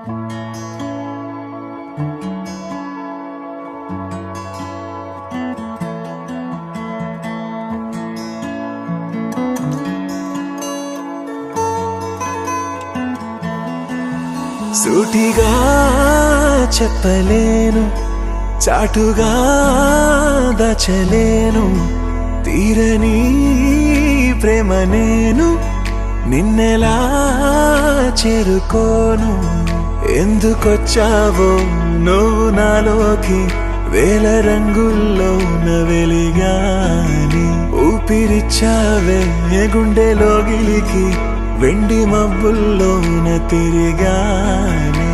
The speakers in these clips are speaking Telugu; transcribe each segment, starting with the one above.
సూటిగా చెప్పలేను, చాటుగా దాచలేను, తీరని ప్రేమ నేను నిన్నెలా చేరుకోను. ఎందుకొచ్చావో నువ్వు నాలోకి, వేల రంగుల్లో వెలిగాని ఊపిరిచ్చావే గుండెలోగిలికి, వెండి మబ్బుల్లోన తిరిగాని.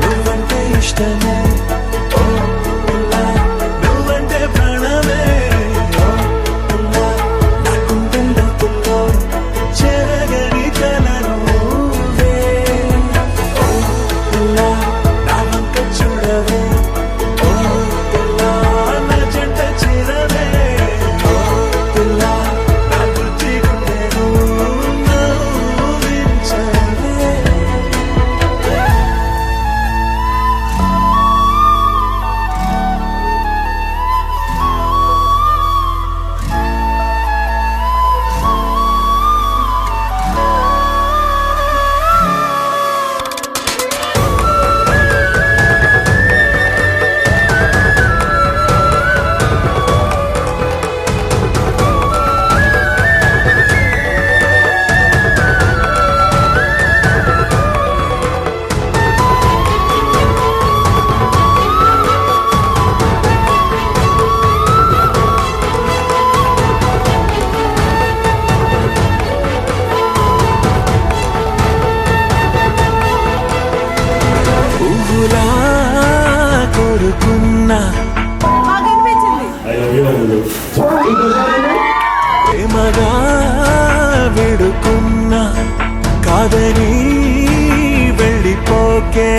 నువ్వంటే ఇష్టమే, నువ్వంటే ప్రాణమే, నా గుండెల్లో చెరగని కలను నువ్వే. నా వంక చూడవే, నా జంట చేరవే, నా బుద్ధి గుండెను నవ్వించవే. పువ్వులా కోరుకున్నా, ప్రేమగా వేడుకున్నా, కాదని వెళ్ళిపోకే.